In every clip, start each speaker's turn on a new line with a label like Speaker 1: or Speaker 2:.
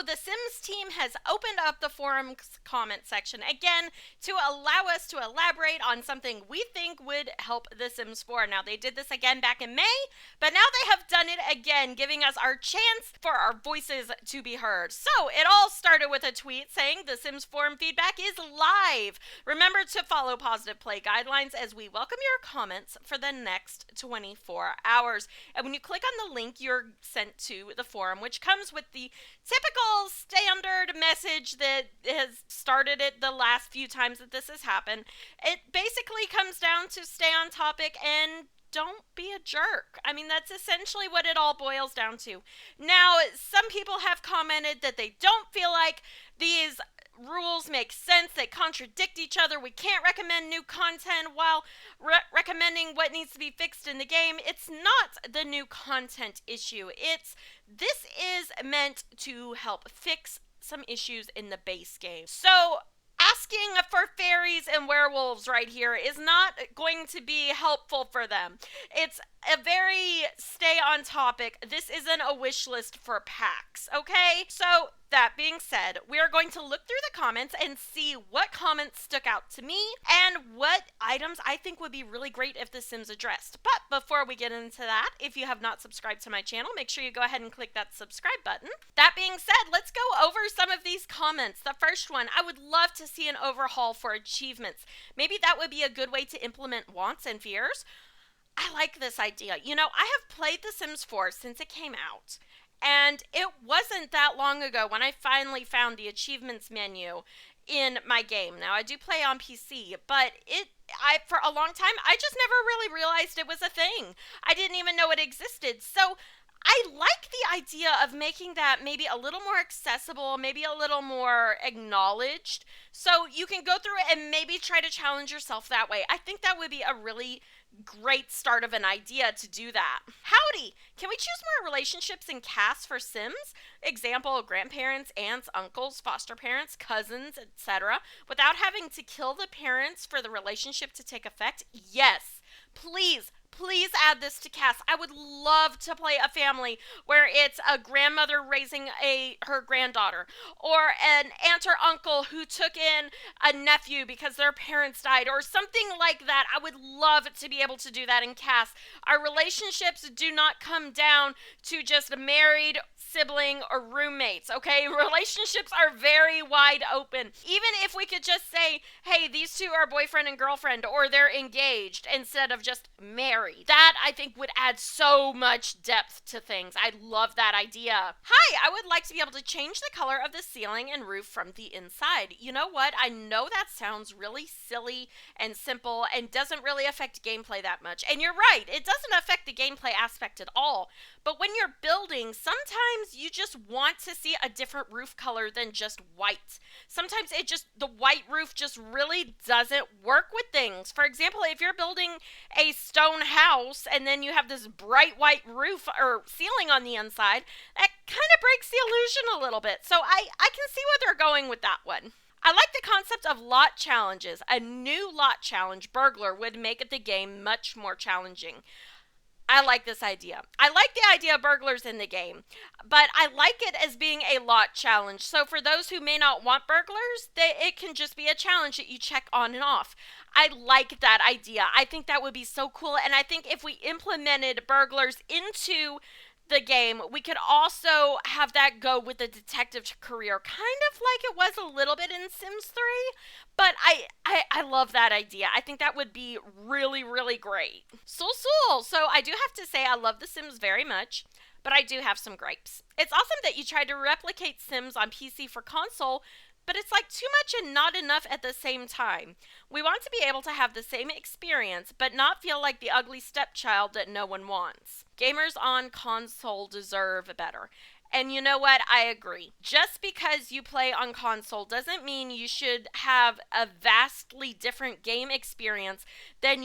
Speaker 1: the Sims team has opened up the forum comment section again to allow us to elaborate on something we think would help The Sims 4. Now, they did this again back in May, but now they have done it again, giving us our chance for our voices to be heard. So, it all started with a tweet saying The Sims forum feedback is live. Remember to follow Positive Play guidelines as we welcome your comments for the next 24 hours. And when you click on the link, you're sent to the forum, which comes with the typical standard message that has started it the last few times that this has happened. It basically comes down to stay on topic and don't be a jerk. I mean, that's essentially what it all boils down to. Now, some people have commented that they don't feel like these rules make sense, they contradict each other, we can't recommend new content while recommending what needs to be fixed in the game. It's not the new content issue. This is meant to help fix some issues in the base game. So, asking for fairies and werewolves right here is not going to be helpful for them. It's a very stay on topic. This isn't a wish list for packs, okay? So, that being said, we are going to look through the comments and see what comments stuck out to me and what items I think would be really great if The Sims addressed. But before we get into that, if you have not subscribed to my channel, make sure you go ahead and click that subscribe button. That being said, let's go over some of these comments. The first one, I would love to see an overhaul for achievements. Maybe that would be a good way to implement wants and fears. I like this idea. You know, I have played The Sims 4 since it came out. And it wasn't that long ago when I finally found the achievements menu in my game. Now, I do play on PC, but for a long time, I just never really realized it was a thing. I didn't even know it existed. So, I like the idea of making that maybe a little more accessible, maybe a little more acknowledged, so you can go through it and maybe try to challenge yourself that way. I think that would be a really great start of an idea to do that. Howdy! Can we choose more relationships in casts for Sims? Example, grandparents, aunts, uncles, foster parents, cousins, etc. Without having to kill the parents for the relationship to take effect? Yes! Please add this to cast. I would love to play a family where it's a grandmother raising her granddaughter, or an aunt or uncle who took in a nephew because their parents died, or something like that. I would love to be able to do that in cast. Our relationships do not come down to just married, sibling, or roommates, okay? Relationships are very wide open. Even if we could just say, hey, these two are boyfriend and girlfriend, or they're engaged, instead of just married. That, I think, would add so much depth to things. I love that idea. Hi, I would like to be able to change the color of the ceiling and roof from the inside. You know what? I know that sounds really silly and simple and doesn't really affect gameplay that much. And you're right, it doesn't affect the gameplay aspect at all. But when you're building, sometimes you just want to see a different roof color than just white. Sometimes the white roof just really doesn't work with things. For example, if you're building a stone house and then you have this bright white roof or ceiling on the inside, that kind of breaks the illusion a little bit. So I can see where they're going with that one. I like the concept of lot challenges. A new lot challenge, burglar, would make the game much more challenging. I like this idea. I like the idea of burglars in the game, but I like it as being a lot challenge. So for those who may not want burglars, it can just be a challenge that you check on and off. I like that idea. I think that would be so cool, and I think if we implemented burglars into the game, we could also have that go with the detective career, kind of like it was a little bit in Sims 3, but I love that idea. I think that would be really, really great. So I do have to say I love The Sims very much, but I do have some gripes. It's awesome that you tried to replicate Sims on PC for console, but it's like too much and not enough at the same time. We want to be able to have the same experience, but not feel like the ugly stepchild that no one wants. Gamers on console deserve better. And you know what? I agree. Just because you play on console doesn't mean you should have a vastly different game experience than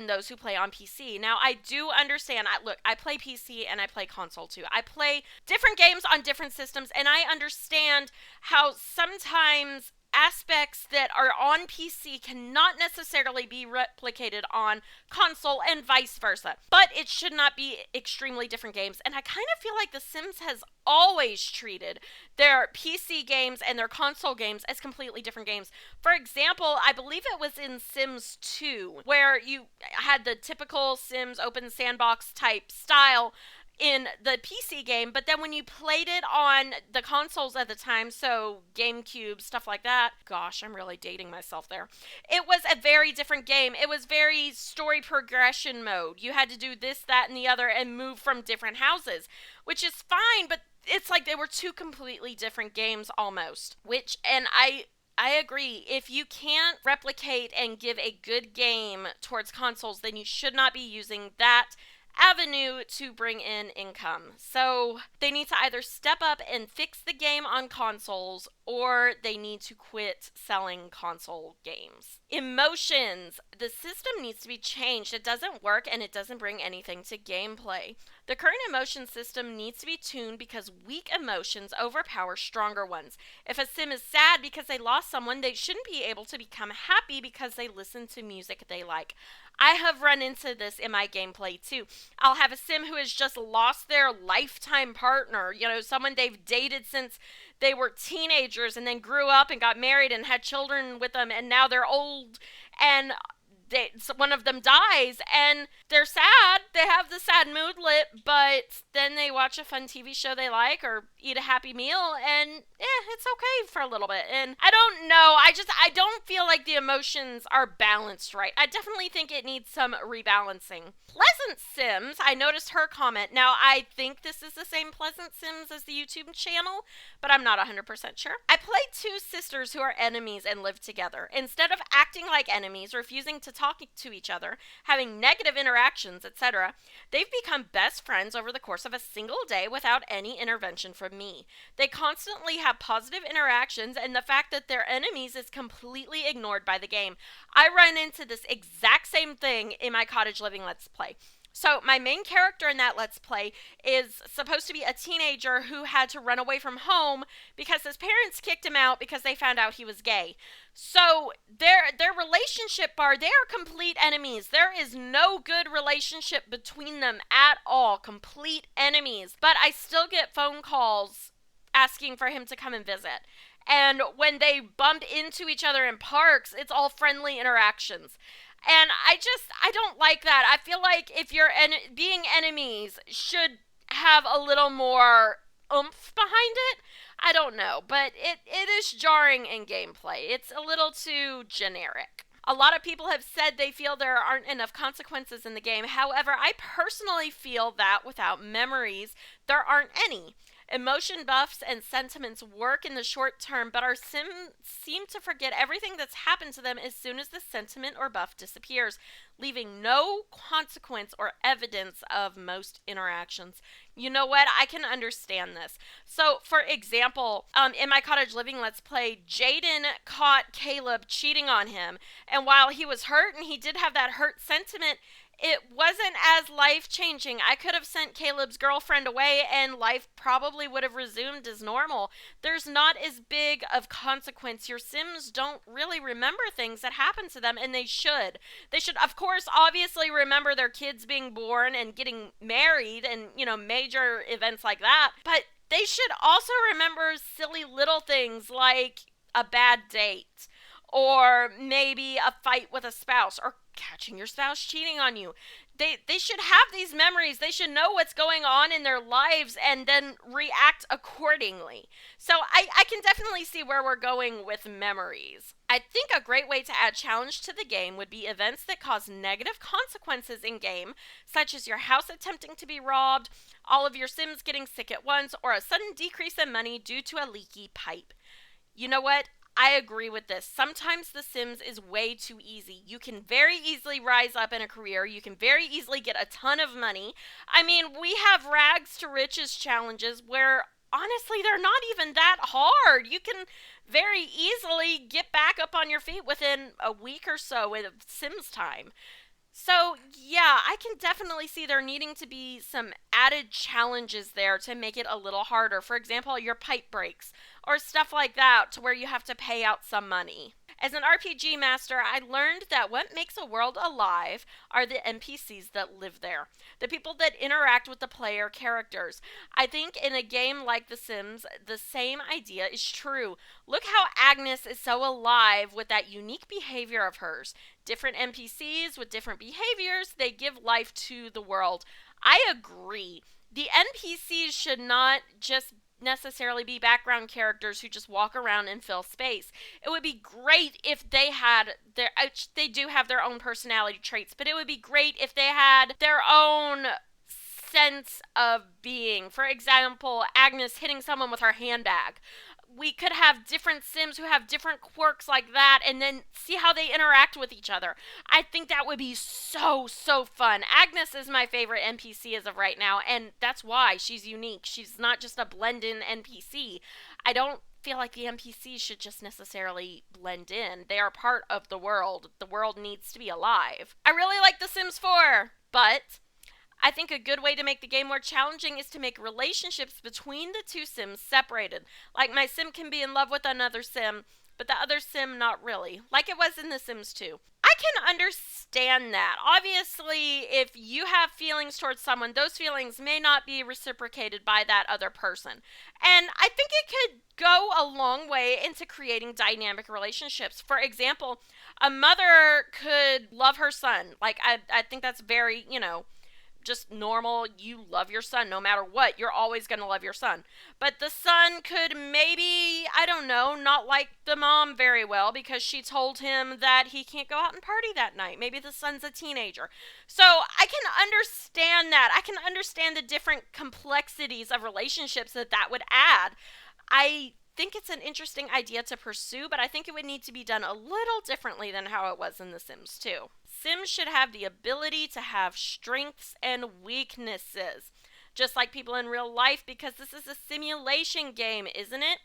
Speaker 1: those who play on PC. Now, I do understand. I play PC and I play console too. I play different games on different systems, and I understand how sometimes aspects that are on PC cannot necessarily be replicated on console and vice versa. But it should not be extremely different games. And I kind of feel like The Sims has always treated their PC games and their console games as completely different games. For example, I believe it was in Sims 2, where you had the typical Sims open sandbox type style in the PC game, but then when you played it on the consoles at the time, so GameCube, stuff like that, gosh, I'm really dating myself there. It was a very different game. It was very story progression mode. You had to do this, that, and the other and move from different houses, which is fine, but it's like they were two completely different games almost, and I agree. If you can't replicate and give a good game towards consoles, then you should not be using that avenue to bring in income. So they need to either step up and fix the game on consoles, or they need to quit selling console games. Emotions. The system needs to be changed. It doesn't work and it doesn't bring anything to gameplay. The current emotion system needs to be tuned because weak emotions overpower stronger ones. If a sim is sad because they lost someone, they shouldn't be able to become happy because they listen to music they like. I have run into this in my gameplay too. I'll have a sim who has just lost their lifetime partner, someone they've dated since they were teenagers and then grew up and got married and had children with them, and now they're old and one of them dies and they're sad. They have the sad mood lit, but then they watch a fun TV show they like or eat a happy meal and it's okay for a little bit. And I don't know. I don't feel like the emotions are balanced right. I definitely think it needs some rebalancing. Pleasant Sims, I noticed her comment. Now, I think this is the same Pleasant Sims as the YouTube channel, but I'm not 100% sure. I played two sisters who are enemies and live together. Instead of acting like enemies, refusing to talk to each other, having negative interactions, etc., they've become best friends over the course of a single day without any intervention from me. They constantly have positive interactions, and the fact that they're enemies is completely ignored by the game. I run into this exact same thing in my cottage living Let's Play. So my main character in that Let's Play is supposed to be a teenager who had to run away from home because his parents kicked him out because they found out he was gay. So their relationship they are complete enemies. There is no good relationship between them at all. Complete enemies. But I still get phone calls asking for him to come and visit. And when they bumped into each other in parks, it's all friendly interactions. And I don't like that. I feel like if you're being enemies should have a little more oomph behind it. I don't know, but it is jarring in gameplay. It's a little too generic. A lot of people have said they feel there aren't enough consequences in the game. However, I personally feel that without memories, there aren't any. Emotion buffs and sentiments work in the short term, but our sims seem to forget everything that's happened to them as soon as the sentiment or buff disappears, leaving no consequence or evidence of most interactions. You know what? I can understand this. So, for example, in my cottage living Let's Play, Jaden caught Caleb cheating on him, and while he was hurt and he did have that hurt sentiment, it wasn't as life-changing. I could have sent Caleb's girlfriend away and life probably would have resumed as normal. There's not as big of consequence. Your Sims don't really remember things that happen to them, and they should. They should, of course, obviously remember their kids being born and getting married and, major events like that. But they should also remember silly little things like a bad date, or maybe a fight with a spouse, or catching your spouse cheating on you. They should have these memories. They should know what's going on in their lives and then react accordingly. So I can definitely see where we're going with memories. I think a great way to add challenge to the game would be events that cause negative consequences in game, such as your house attempting to be robbed, all of your Sims getting sick at once, or a sudden decrease in money due to a leaky pipe. You know what? I agree with this. Sometimes The Sims is way too easy. You can very easily rise up in a career. You can very easily get a ton of money. I mean, we have rags to riches challenges where, honestly, they're not even that hard. You can very easily get back up on your feet within a week or so of Sims time. So, yeah, I can definitely see there needing to be some added challenges there to make it a little harder. For example, your pipe breaks or stuff like that to where you have to pay out some money. As an RPG master, I learned that what makes a world alive are the NPCs that live there, the people that interact with the player characters. I think in a game like The Sims, the same idea is true. Look how Agnes is so alive with that unique behavior of hers. Different NPCs with different behaviors, they give life to the world. I agree. The NPCs should not just necessarily be background characters who just walk around and fill space. It would be great if they had they do have their own personality traits, but it would be great if they had their own sense of being. For example, Agnes hitting someone with her handbag. We could have different Sims who have different quirks like that and then see how they interact with each other. I think that would be so, so fun. Agnes is my favorite NPC as of right now, and that's why she's unique. She's not just a blend in NPC. I don't feel like the NPCs should just necessarily blend in. They are part of the world. The world needs to be alive. I really like The Sims 4, but I think a good way to make the game more challenging is to make relationships between the two Sims separated. Like my Sim can be in love with another Sim, but the other Sim not really. Like it was in The Sims 2. I can understand that. Obviously, if you have feelings towards someone, those feelings may not be reciprocated by that other person. And I think it could go a long way into creating dynamic relationships. For example, a mother could love her son. Like, I think that's very, just normal. You love your son no matter what. You're always going to love your son. But the son could maybe, I don't know, not like the mom very well because she told him that he can't go out and party that night. Maybe the son's a teenager. So I can understand that. I can understand the different complexities of relationships that would add. I think it's an interesting idea to pursue, but I think it would need to be done a little differently than how it was in The Sims 2. Sims should have the ability to have strengths and weaknesses, just like people in real life, because this is a simulation game, isn't it?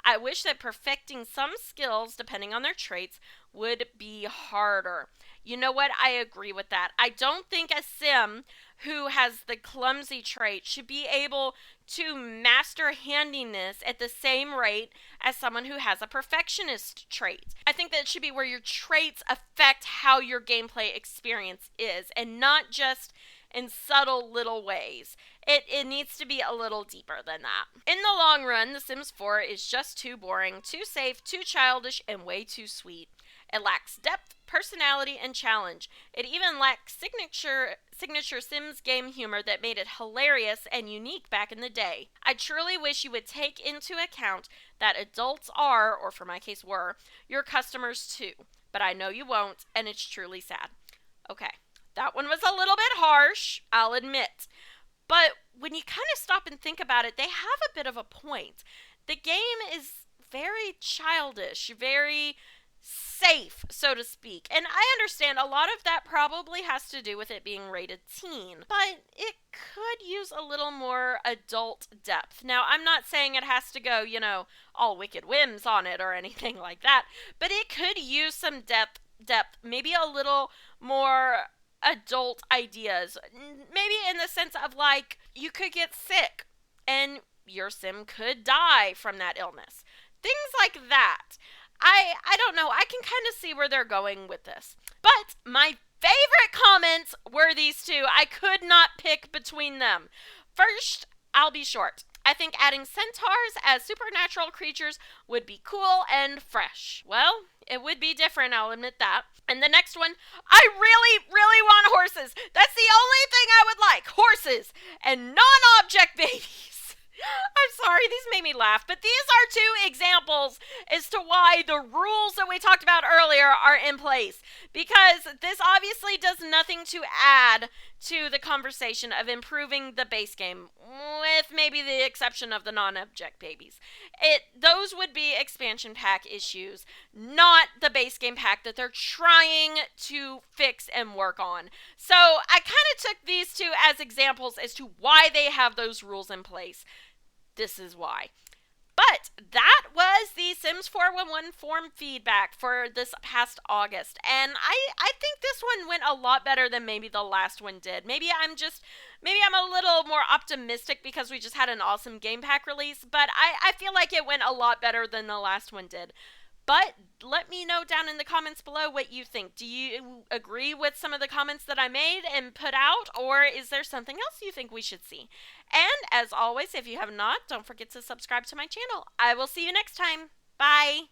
Speaker 1: I wish that perfecting some skills, depending on their traits, would be harder. You know what? I agree with that. I don't think a Sim who has the clumsy trait should be able to master handiness at the same rate as someone who has a perfectionist trait. I think that it should be where your traits affect how your gameplay experience is and not just in subtle little ways. It needs to be a little deeper than that. In the long run, The Sims 4 is just too boring, too safe, too childish, and way too sweet. It lacks depth, personality, and challenge. It even lacks signature Sims game humor that made it hilarious and unique back in the day. I truly wish you would take into account that adults are, or for my case were, your customers too. But I know you won't, and it's truly sad. Okay, that one was a little bit harsh, I'll admit. But when you kind of stop and think about it, they have a bit of a point. The game is very childish, very safe, so to speak. And I understand a lot of that probably has to do with it being rated teen, but it could use a little more adult depth. Now, I'm not saying it has to go, all Wicked Whims on it or anything like that, but it could use some depth, maybe a little more adult ideas. Maybe in the sense of like, you could get sick and your Sim could die from that illness. Things like that. I don't know. I can kind of see where they're going with this. But my favorite comments were these two. I could not pick between them. First, I'll be short. I think adding centaurs as supernatural creatures would be cool and fresh. Well, it would be different, I'll admit that. And the next one, I really, really want horses. That's the only thing I would like. Horses and non-object babies. I'm sorry, these made me laugh, but these are two examples as to why the rules that we talked about earlier are in place. Because this obviously does nothing to add to the conversation of improving the base game, with maybe the exception of the non-object babies. Those would be expansion pack issues, not the base game pack that they're trying to fix and work on. So I kind of took these two as examples as to why they have those rules in place. This is why. But that was The Sims Sims 411 form feedback for this past August, and I think this one went a lot better than maybe the last one did. Maybe I'm a little more optimistic because we just had an awesome game pack release, but I feel like it went a lot better than the last one did. But let me know down in the comments below what you think. Do you agree with some of the comments that I made and put out, or is there something else you think we should see? And as always, if you have not, don't forget to subscribe to my channel. I will see you next time. Bye!